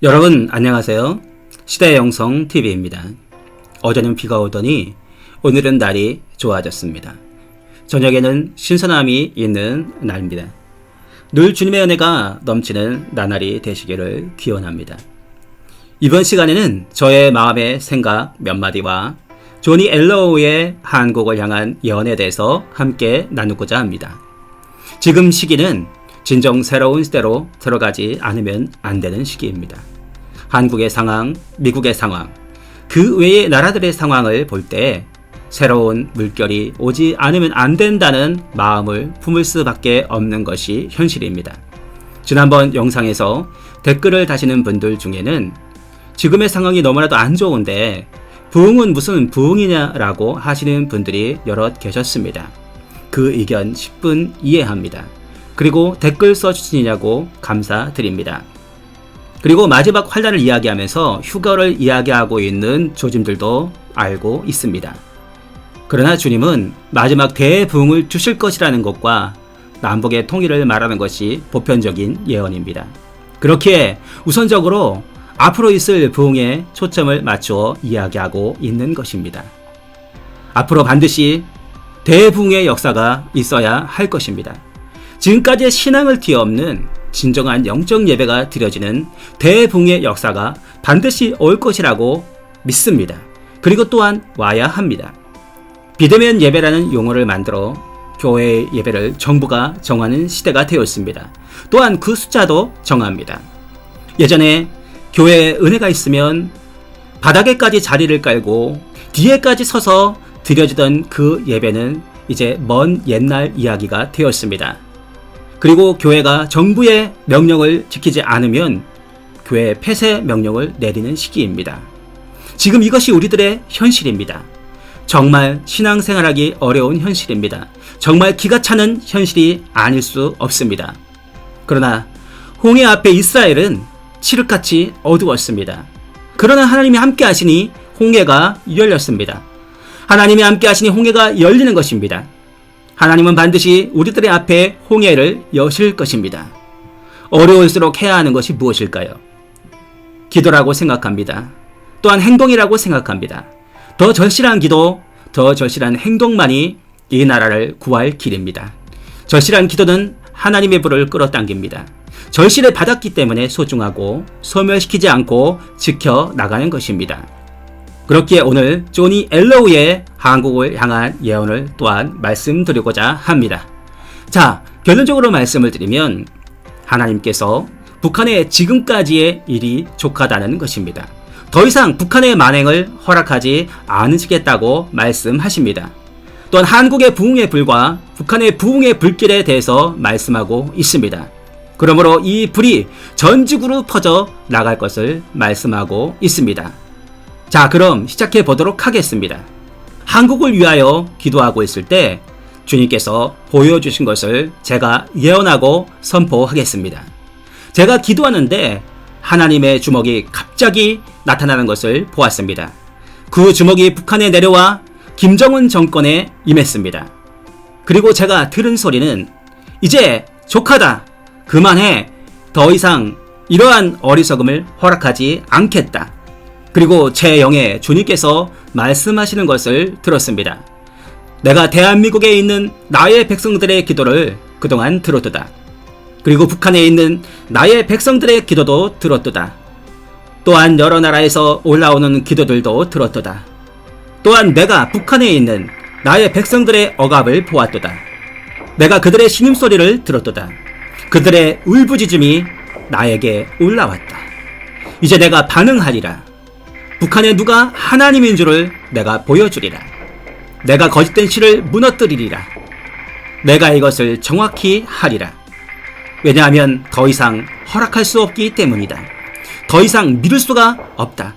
여러분 안녕하세요. 시대의 영성 TV입니다. 어제는 비가 오더니 오늘은 날이 좋아졌습니다. 저녁에는 신선함이 있는 날입니다. 늘 주님의 은혜가 넘치는 나날이 되시기를 기원합니다. 이번 시간에는 저의 마음의 생각 몇 마디와 조니 엘러우의 한국을 향한 예언에 대해서 함께 나누고자 합니다. 지금 시기는 진정 새로운 시대로 들어가지 않으면 안 되는 시기입니다. 한국의 상황, 미국의 상황, 그 외의 나라들의 상황을 볼 때 새로운 물결이 오지 않으면 안 된다는 마음을 품을 수밖에 없는 것이 현실입니다. 지난번 영상에서 댓글을 다시는 분들 중에는 지금의 상황이 너무나도 안 좋은데 부흥은 무슨 부흥이냐라고 하시는 분들이 여럿 계셨습니다. 그 의견 10분 이해합니다. 그리고 댓글 써주시냐고 감사드립니다. 그리고 마지막 환란을 이야기하면서 휴거를 이야기하고 있는 조짐들도 알고 있습니다. 그러나 주님은 마지막 대부흥을 주실 것이라는 것과 남북의 통일을 말하는 것이 보편적인 예언입니다. 그렇기에 우선적으로 앞으로 있을 부흥에 초점을 맞추어 이야기하고 있는 것입니다. 앞으로 반드시 대부흥의 역사가 있어야 할 것입니다. 지금까지의 신앙을 뒤엎는 진정한 영적 예배가 드려지는 대부흥의 역사가 반드시 올 것이라고 믿습니다. 그리고 또한 와야 합니다. 비대면 예배라는 용어를 만들어 교회의 예배를 정부가 정하는 시대가 되었습니다. 또한 그 숫자도 정합니다. 예전에 교회에 은혜가 있으면 바닥에까지 자리를 깔고 뒤에까지 서서 드려지던 그 예배는 이제 먼 옛날 이야기가 되었습니다. 그리고 교회가 정부의 명령을 지키지 않으면 교회 폐쇄 명령을 내리는 시기입니다. 지금 이것이 우리들의 현실입니다. 정말 신앙생활하기 어려운 현실입니다. 정말 기가 차는 현실이 아닐 수 없습니다. 그러나 홍해 앞에 이스라엘은 칠흑같이 어두웠습니다. 그러나 하나님이 함께 하시니 홍해가 열렸습니다. 하나님이 함께 하시니 홍해가 열리는 것입니다. 하나님은 반드시 우리들의 앞에 홍해를 여실 것입니다. 어려울수록 해야 하는 것이 무엇일까요? 기도라고 생각합니다. 또한 행동이라고 생각합니다. 더 절실한 기도, 더 절실한 행동만이 이 나라를 구할 길입니다. 절실한 기도는 하나님의 불을 끌어당깁니다. 절실을 받았기 때문에 소중하고 소멸시키지 않고 지켜나가는 것입니다. 그렇기에 오늘 조니 엘러우의 한국을 향한 예언을 또한 말씀드리고자 합니다. 자, 결론적으로 말씀을 드리면 하나님께서 북한의 지금까지의 일이 족하다는 것입니다. 더 이상 북한의 만행을 허락하지 않으시겠다고 말씀하십니다. 또한 한국의 부흥의 불과 북한의 부흥의 불길에 대해서 말씀하고 있습니다. 그러므로 이 불이 전 지구로 퍼져 나갈 것을 말씀하고 있습니다. 자, 그럼 시작해 보도록 하겠습니다. 한국을 위하여 기도하고 있을 때 주님께서 보여주신 것을 제가 예언하고 선포하겠습니다. 제가 기도하는데 하나님의 주먹이 갑자기 나타나는 것을 보았습니다. 그 주먹이 북한에 내려와 김정은 정권에 임했습니다. 그리고 제가 들은 소리는 이제 족하다. 그만해. 더 이상 이러한 어리석음을 허락하지 않겠다. 그리고 제 영에 주님께서 말씀하시는 것을 들었습니다. 내가 대한민국에 있는 나의 백성들의 기도를 그동안 들었도다. 그리고 북한에 있는 나의 백성들의 기도도 들었도다. 또한 여러 나라에서 올라오는 기도들도 들었도다. 또한 내가 북한에 있는 나의 백성들의 억압을 보았도다. 내가 그들의 신음소리를 들었도다. 그들의 울부짖음이 나에게 올라왔다. 이제 내가 반응하리라. 북한에 누가 하나님인 줄을 내가 보여주리라. 내가 거짓된 신을 무너뜨리리라. 내가 이것을 정확히 하리라. 왜냐하면 더 이상 허락할 수 없기 때문이다. 더 이상 믿을 수가 없다.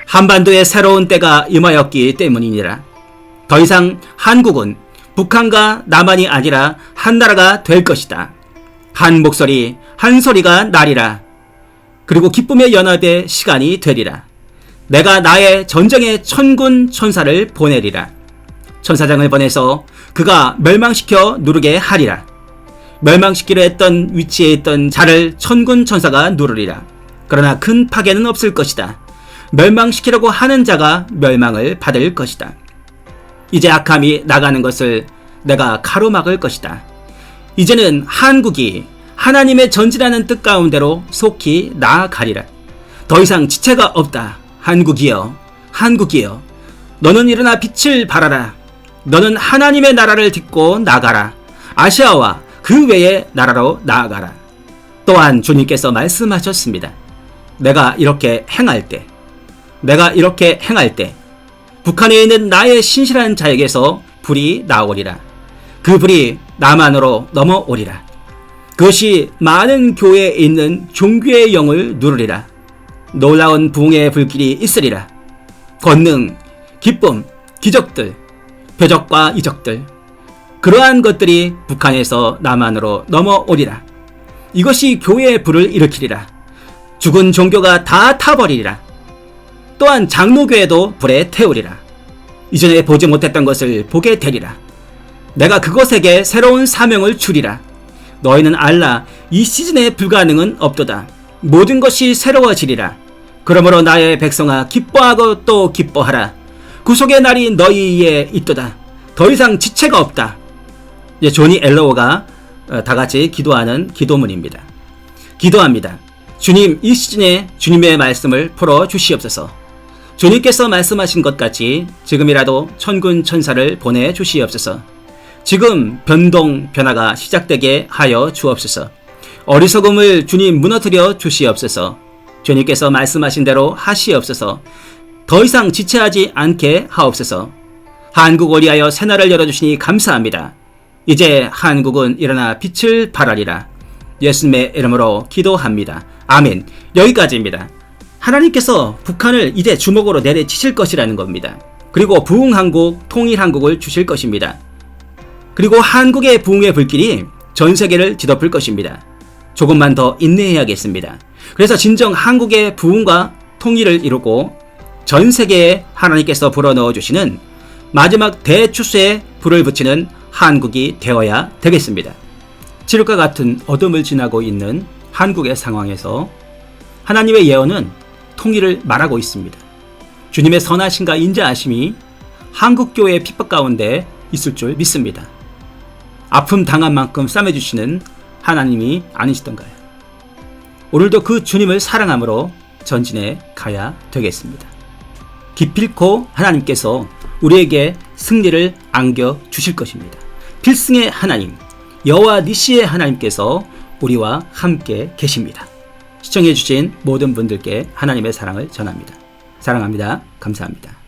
한반도에 새로운 때가 임하였기 때문이니라. 더 이상 한국은 북한과 남한이 아니라 한 나라가 될 것이다. 한 목소리, 한 소리가 나리라. 그리고 기쁨의 연합의 시간이 되리라. 내가 나의 전쟁의 천군 천사를 보내리라. 천사장을 보내서 그가 멸망시켜 누르게 하리라. 멸망시키려 했던 위치에 있던 자를 천군 천사가 누르리라. 그러나 큰 파괴는 없을 것이다. 멸망시키려고 하는 자가 멸망을 받을 것이다. 이제 악함이 나가는 것을 내가 가로막을 것이다. 이제는 한국이 하나님의 전지라는 뜻 가운데로 속히 나아가리라. 더 이상 지체가 없다. 한국이여, 한국이여, 너는 일어나 빛을 발하라. 너는 하나님의 나라를 딛고 나가라. 아시아와 그 외의 나라로 나아가라. 또한 주님께서 말씀하셨습니다. 내가 이렇게 행할 때 북한에 있는 나의 신실한 자에게서 불이 나오리라. 그 불이 남한으로 넘어오리라. 그것이 많은 교회에 있는 종교의 영을 누르리라. 놀라운 부흥의 불길이 있으리라. 권능, 기쁨, 기적들, 표적과 이적들, 그러한 것들이 북한에서 남한으로 넘어오리라. 이것이 교회의 불을 일으키리라. 죽은 종교가 다 타버리리라. 또한 장로교회도 불에 태우리라. 이전에 보지 못했던 것을 보게 되리라. 내가 그것에게 새로운 사명을 주리라. 너희는 알라. 이 시즌에 불가능은 없도다. 모든 것이 새로워지리라. 그러므로 나의 백성아, 기뻐하고 또 기뻐하라. 구속의 날이 너희에 있도다. 더 이상 지체가 없다. 이제 조니 엘로우가 다 같이 기도하는 기도문입니다. 기도합니다. 주님, 이 시즌에 주님의 말씀을 풀어 주시옵소서. 주님께서 말씀하신 것 같이 지금이라도 천군 천사를 보내 주시옵소서. 지금 변화가 시작되게 하여 주옵소서. 어리석음을 주님 무너뜨려 주시옵소서. 주님께서 말씀하신 대로 하시옵소서. 더 이상 지체하지 않게 하옵소서. 한국을 위하여 새날을 열어주시니 감사합니다. 이제 한국은 일어나 빛을 발하리라. 예수님의 이름으로 기도합니다. 아멘. 여기까지입니다. 하나님께서 북한을 이제 주먹으로 내려치실 것이라는 겁니다. 그리고 부흥한국, 통일한국을 주실 것입니다. 그리고 한국의 부흥의 불길이 전 세계를 뒤덮을 것입니다. 조금만 더 인내해야겠습니다. 그래서 진정 한국의 부흥과 통일을 이루고 전 세계에 하나님께서 불어넣어 주시는 마지막 대추수에 불을 붙이는 한국이 되어야 되겠습니다. 칠흑과 같은 어둠을 지나고 있는 한국의 상황에서 하나님의 예언은 통일을 말하고 있습니다. 주님의 선하심과 인자하심이 한국교회의 핍박 가운데 있을 줄 믿습니다. 아픔 당한 만큼 싸매주시는 하나님이 아니시던가요? 오늘도 그 주님을 사랑함으로 전진해 가야 되겠습니다. 기필코 하나님께서 우리에게 승리를 안겨주실 것입니다. 필승의 하나님, 여호와 니시의 하나님께서 우리와 함께 계십니다. 시청해주신 모든 분들께 하나님의 사랑을 전합니다. 사랑합니다. 감사합니다.